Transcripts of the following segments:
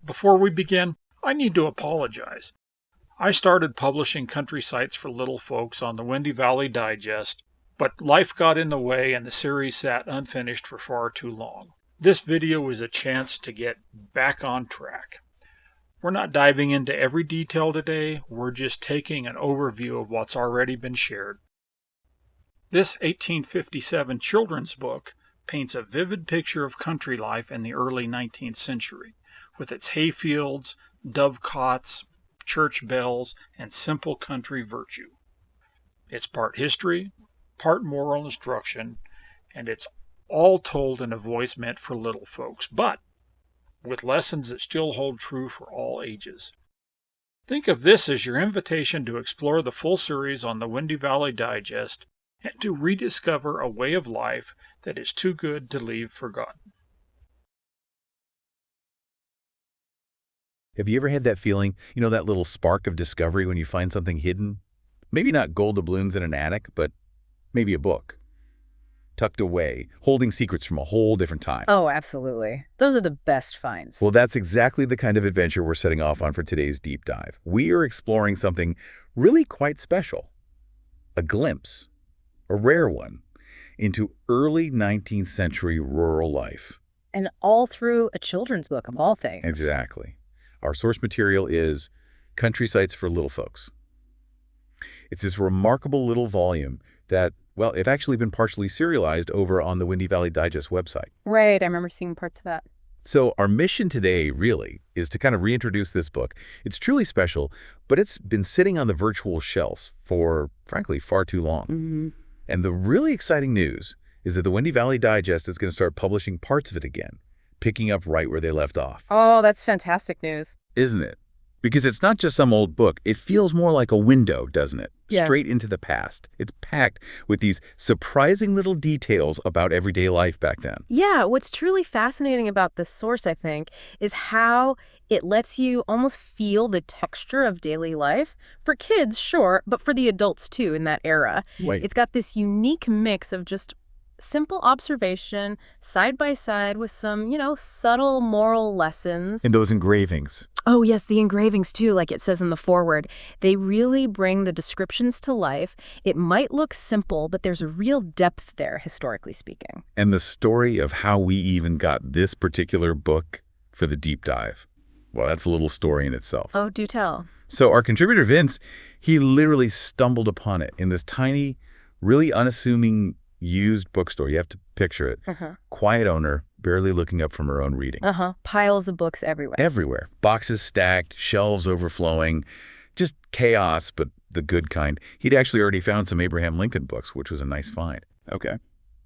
Before we begin, I need to apologize. I started publishing country sites for little folks on the Windy Valley Digest, but life got in the way and the series sat unfinished for far too long. This video is a chance to get back on track. We're not diving into every detail today, we're just taking an overview of what's already been shared. This 1857 children's book paints a vivid picture of country life in the early 19th century, with its hayfields, dovecotes, church bells, and simple country virtue. It's part history, part moral instruction, and it's all told in a voice meant for little folks, but with lessons that still hold true for all ages. Think of this as your invitation to explore the full series on the Windy Valley Digest and to rediscover a way of life that is too good to leave forgotten. Have you ever had that feeling, that little spark of discovery when you find something hidden? Maybe not gold doubloons in an attic, but maybe a book. Tucked away, holding secrets from a whole different time. Oh, absolutely. Those are the best finds. Well, that's exactly the kind of adventure we're setting off on for today's deep dive. We are exploring something really quite special. A glimpse, a rare one, into early 19th century rural life. And all through a children's book, of all things. Exactly. Our source material is Country Sites for Little Folks. It's this remarkable little volume that, well, it's actually been partially serialized over on the Windy Valley Digest website. Right, I remember seeing parts of that. So our mission today, really, is to kind of reintroduce this book. It's truly special, but it's been sitting on the virtual shelves for, frankly, far too long. Mm-hmm. And the really exciting news is that the Windy Valley Digest is going to start publishing parts of it again, picking up right where they left off. Oh, that's fantastic news. Isn't it? Because it's not just some old book. It feels more like a window, doesn't it? Yeah. Straight into the past. It's packed with these surprising little details about everyday life back then. Yeah, what's truly fascinating about this source, I think, is how it lets you almost feel the texture of daily life. For kids, sure, but for the adults too in that era. Wait. It's got this unique mix of just simple observation, side by side with some, subtle moral lessons. And those engravings. Oh, yes, the engravings, too, like it says in the foreword. They really bring the descriptions to life. It might look simple, but there's a real depth there, historically speaking. And the story of how we even got this particular book for the deep dive. Well, that's a little story in itself. Oh, do tell. So our contributor, Vince, he literally stumbled upon it in this tiny, really unassuming used bookstore. You have to picture it. Quiet owner, barely looking up from her own reading. Piles of books everywhere. Everywhere. Boxes stacked, shelves overflowing, just chaos, but the good kind. He'd actually already found some Abraham Lincoln books, which was a nice find. Okay.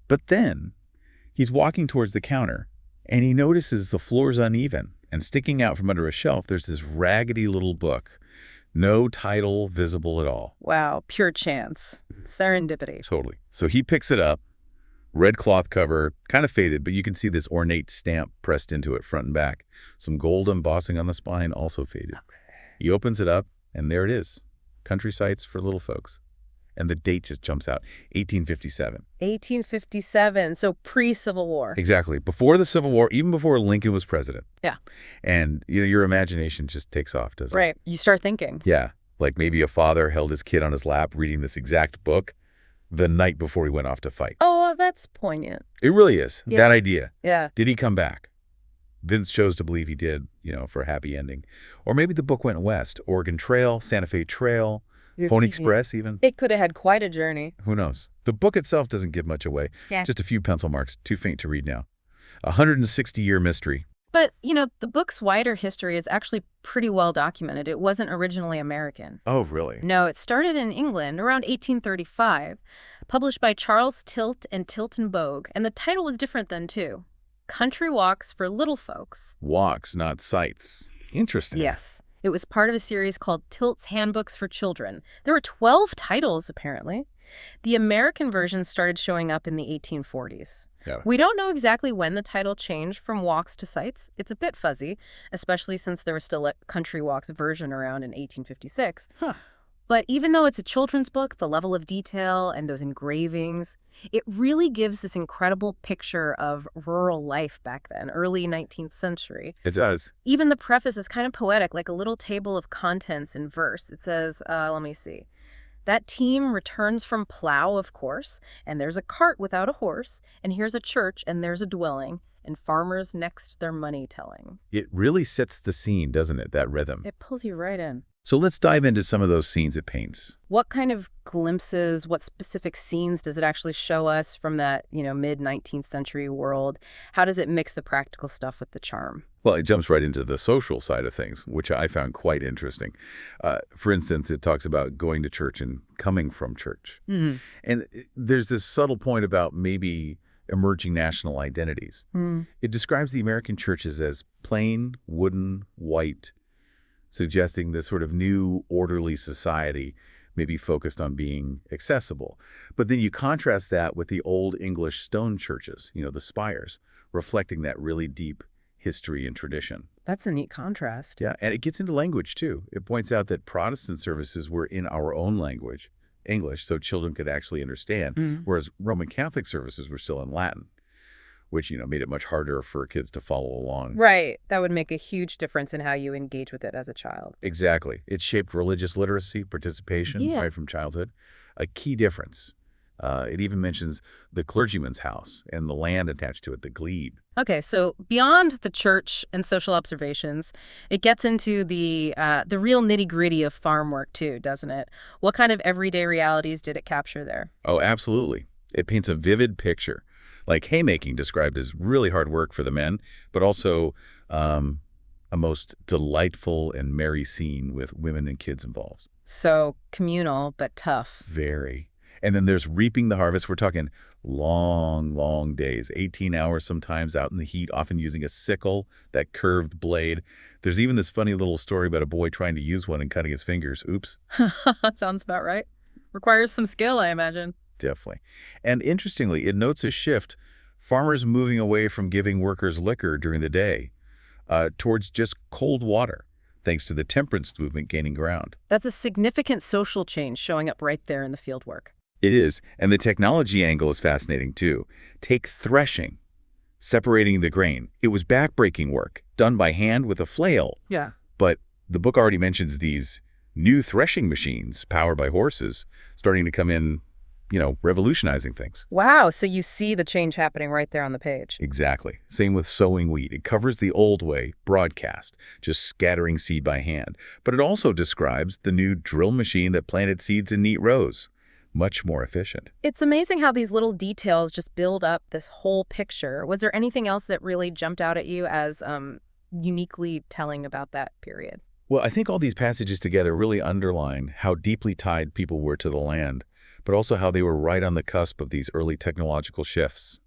But then he's walking towards the counter, and he notices the floor's uneven, and sticking out from under a shelf, there's this raggedy little book. No title visible at all. Wow, pure chance. Serendipity. Totally. So he picks it up, red cloth cover, kind of faded, but you can see this ornate stamp pressed into it front and back. Some gold embossing on the spine, also faded. Okay. He opens it up, and there it is. Country Sites for Little Folks. And the date just jumps out, 1857. 1857, so pre-Civil War. Exactly. Before the Civil War, even before Lincoln was president. Yeah. And, your imagination just takes off, doesn't it? Right. You start thinking. Yeah. Like maybe a father held his kid on his lap reading this exact book the night before he went off to fight. Oh, well, that's poignant. It really is. Yeah. That idea. Yeah. Did he come back? Vince chose to believe he did, for a happy ending. Or maybe the book went west. Oregon Trail, Santa Fe Trail, Pony Express even. It could have had quite a journey. Who knows? The book itself doesn't give much away. Yeah. Just a few pencil marks, too faint to read now. 160-year mystery. But, the book's wider history is actually pretty well documented. It wasn't originally American. Oh, really? No, it started in England around 1835, published by Charles Tilt and Tilton Bogue, and the title was different then, too. Country Walks for Little Folks. Walks, not sights. Interesting. Yes. It was part of a series called Tilt's Handbooks for Children. There were 12 titles, apparently. The American version started showing up in the 1840s. Yeah. We don't know exactly when the title changed from Walks to Sights. It's a bit fuzzy, especially since there was still a Country Walks version around in 1856. Huh. But even though it's a children's book, the level of detail and those engravings, it really gives this incredible picture of rural life back then, early 19th century. It does. Even the preface is kind of poetic, like a little table of contents in verse. It says, let me see. That team returns from plow, of course, and there's a cart without a horse, and here's a church, and there's a dwelling, and farmers next their money telling. It really sets the scene, doesn't it, that rhythm? It pulls you right in. So let's dive into some of those scenes it paints. What kind of glimpses, what specific scenes does it actually show us from that, mid-19th century world? How does it mix the practical stuff with the charm? Well, it jumps right into the social side of things, which I found quite interesting. For instance, it talks about going to church and coming from church. Mm-hmm. And there's this subtle point about maybe emerging national identities. It describes the American churches as plain, wooden, white, suggesting this sort of new, orderly society maybe focused on being accessible. But then you contrast that with the old English stone churches, the spires, reflecting that really deep history and tradition. That's a neat contrast. Yeah, and it gets into language, too. It points out that Protestant services were in our own language, English, so children could actually understand, whereas Roman Catholic services were still in Latin, which, made it much harder for kids to follow along. Right. That would make a huge difference in how you engage with it as a child. Exactly. It shaped religious literacy, participation, right from childhood. A key difference. It even mentions the clergyman's house and the land attached to it, the glebe. Okay, so beyond the church and social observations, it gets into the real nitty-gritty of farm work too, doesn't it? What kind of everyday realities did it capture there? Oh, absolutely. It paints a vivid picture. Like haymaking described as really hard work for the men, but also a most delightful and merry scene with women and kids involved. So communal, but tough. Very. And then there's reaping the harvest. We're talking long, long days, 18 hours sometimes out in the heat, often using a sickle, that curved blade. There's even this funny little story about a boy trying to use one and cutting his fingers. Oops. Sounds about right. Requires some skill, I imagine. Definitely. And interestingly, it notes a shift, farmers moving away from giving workers liquor during the day towards just cold water, thanks to the temperance movement gaining ground. That's a significant social change showing up right there in the field work. It is. And the technology angle is fascinating, too. Take threshing, separating the grain. It was backbreaking work, done by hand with a flail. Yeah. But the book already mentions these new threshing machines powered by horses starting to come in, revolutionizing things. Wow, so you see the change happening right there on the page. Exactly. Same with sowing wheat. It covers the old way, broadcast, just scattering seed by hand. But it also describes the new drill machine that planted seeds in neat rows. Much more efficient. It's amazing how these little details just build up this whole picture. Was there anything else that really jumped out at you as uniquely telling about that period? Well, I think all these passages together really underline how deeply tied people were to the land, but also how they were right on the cusp of these early technological shifts.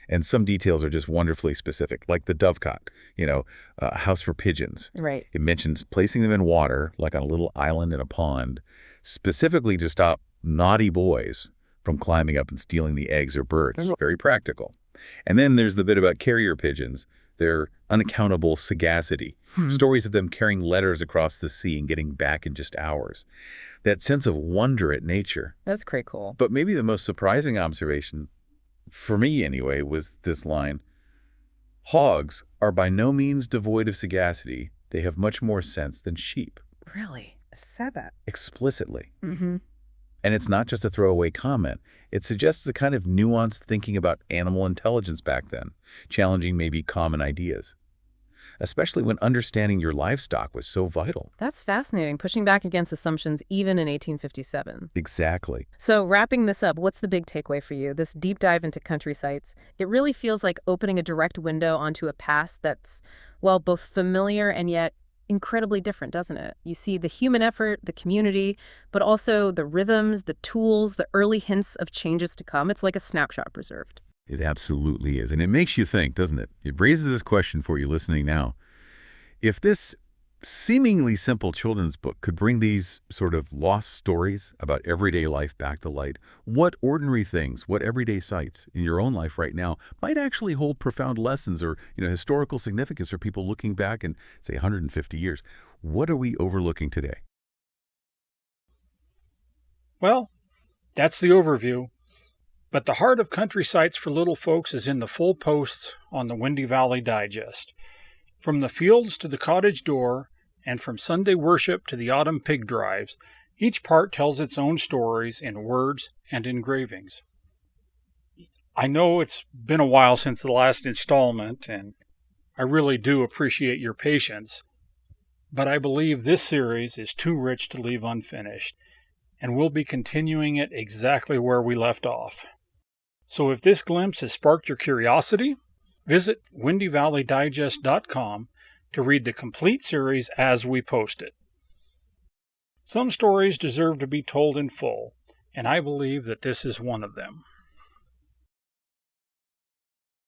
And some details are just wonderfully specific, like the dovecot, a house for pigeons. Right. It mentions placing them in water, like on a little island in a pond, specifically to stop naughty boys from climbing up and stealing the eggs or birds. Very practical. And then there's the bit about carrier pigeons, their unaccountable sagacity, stories of them carrying letters across the sea and getting back in just hours. That sense of wonder at nature. That's pretty cool. But maybe the most surprising observation, for me anyway, was this line: hogs are by no means devoid of sagacity. They have much more sense than sheep. Really? I said that. Explicitly. Mm-hmm. And it's not just a throwaway comment. It suggests a kind of nuanced thinking about animal intelligence back then, challenging maybe common ideas, especially when understanding your livestock was so vital. That's fascinating, pushing back against assumptions even in 1857. Exactly. So wrapping this up, what's the big takeaway for you? This deep dive into country sites, it really feels like opening a direct window onto a past that's, well, both familiar and yet incredibly different, doesn't it? You see the human effort, the community, but also the rhythms, the tools, the early hints of changes to come. It's like a snapshot preserved. It absolutely is. And it makes you think, doesn't it? It raises this question for you listening now. If this seemingly simple children's book could bring these sort of lost stories about everyday life back to light, what ordinary things, what everyday sights in your own life right now might actually hold profound lessons or historical significance for people looking back in, say, 150 years? What are we overlooking today? Well, that's the overview. But the heart of Country Sites for Little Folks is in the full posts on the Windy Valley Digest. From the fields to the cottage door, and from Sunday worship to the autumn pig drives, each part tells its own stories in words and engravings. I know it's been a while since the last installment, and I really do appreciate your patience, but I believe this series is too rich to leave unfinished, and we'll be continuing it exactly where we left off. So if this glimpse has sparked your curiosity, visit windyvalleydigest.com to read the complete series as we post it. Some stories deserve to be told in full, and I believe that this is one of them.